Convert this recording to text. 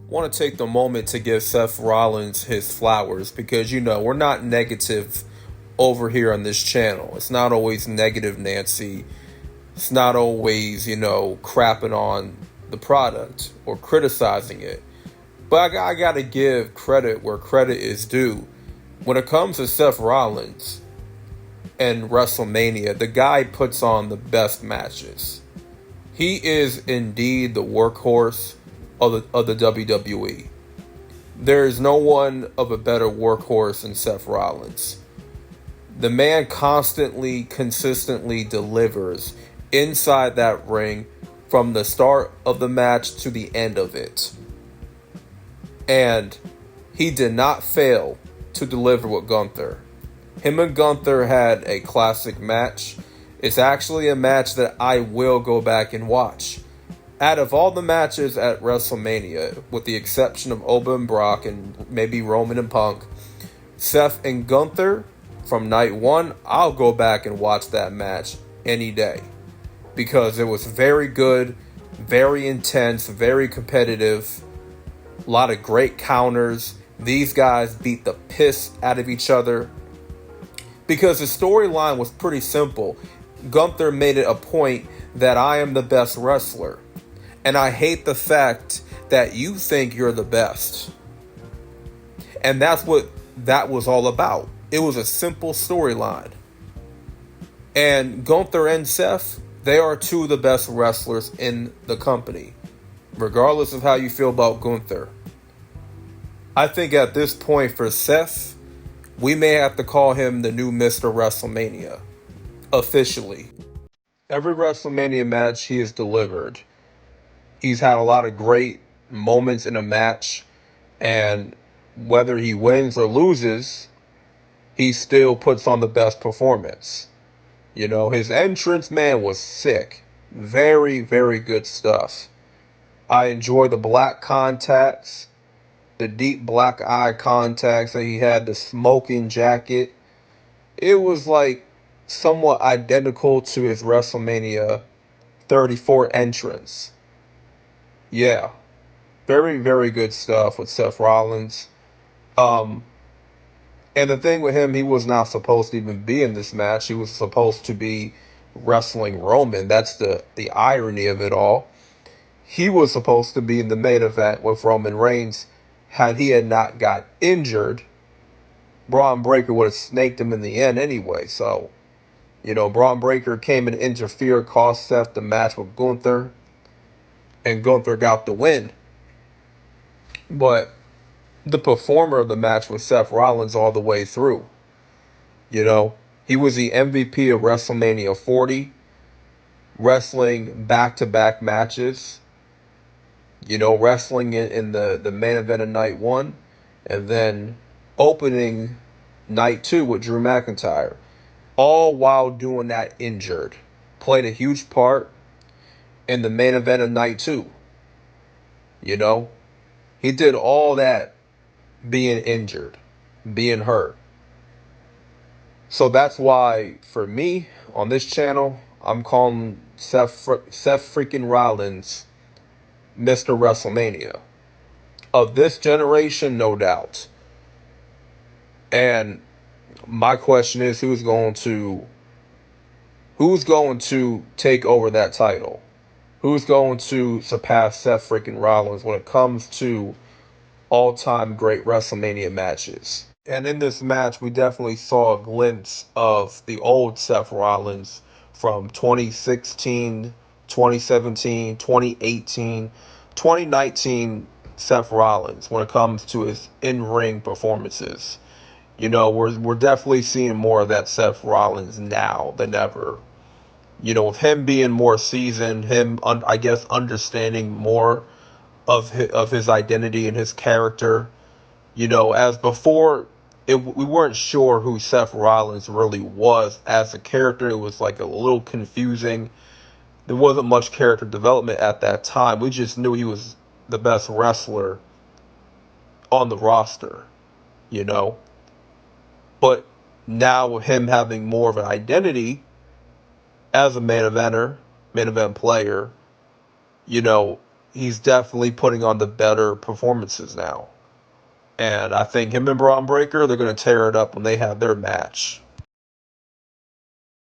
Want to take the moment to give Seth Rollins his flowers because, we're not negative over here on this channel. It's not always negative Nancy. It's not always, crapping on the product or criticizing it. But I got to give credit where credit is due. When it comes to Seth Rollins and WrestleMania, the guy puts on the best matches. He is indeed the workhorse of the WWE. There is no one of a better workhorse than Seth Rollins. The man constantly, consistently delivers inside that ring from the start of the match to the end of it. And he did not fail to deliver with Gunther. Him and Gunther had a classic match. It's actually a match that I will go back and watch. Out of all the matches at WrestleMania, with the exception of Oba and Brock and maybe Roman and Punk, Seth and Gunther from night one, I'll go back and watch that match any day. Because it was very good, very intense, very competitive, a lot of great counters. These guys beat the piss out of each other. Because the storyline was pretty simple. Gunther made it a point that I am the best wrestler. And I hate the fact that you think you're the best. And that's what that was all about. It was a simple storyline. And Gunther and Seth, they are two of the best wrestlers in the company. Regardless of how you feel about Gunther. I think at this point for Seth, we may have to call him the new Mr. WrestleMania. Officially. Every WrestleMania match he has delivered. He's had a lot of great moments in a match, and whether he wins or loses, he still puts on the best performance. His entrance, man, was sick. Very, very good stuff. I enjoy the black contacts, the deep black eye contacts that he had, the smoking jacket. It was like somewhat identical to his WrestleMania 34 entrance. Yeah, very, very good stuff with Seth Rollins. Um, and the thing with him, he was not supposed to even be in this match. He was supposed to be wrestling Roman. That's the irony of it all. He was supposed to be in the main event with Roman Reigns. Had he had not got injured, Braun Breaker would have snaked him in the end anyway. So, Braun Breaker came and interfered, cost Seth the match with Gunther, and Gunther got the win. But the performer of the match was Seth Rollins all the way through. He was the MVP of WrestleMania 40, wrestling back-to-back matches, wrestling in the main event of night one, and then opening night two with Drew McIntyre, all while doing that injured. Played a huge part in the main event of night two. He did all that being injured, being hurt. So that's why, for me, on this channel, I'm calling Seth freaking Rollins Mr. WrestleMania. Of this generation, no doubt. And my question is, who's going to take over that title? Who's going to surpass Seth freaking Rollins when it comes to all-time great WrestleMania matches? And in this match, we definitely saw a glimpse of the old Seth Rollins from 2016, 2017, 2018, 2019 Seth Rollins when it comes to his in-ring performances. We're definitely seeing more of that Seth Rollins now than ever. With him being more seasoned, I guess, understanding more of his identity and his character. As before, we weren't sure who Seth Rollins really was as a character. It was like a little confusing. There wasn't much character development at that time. We just knew he was the best wrestler on the roster, you know. But now with him having more of an identity as a main event player, you know, he's definitely putting on the better performances now. And I think him and Braun Breaker, they're going to tear it up when they have their match.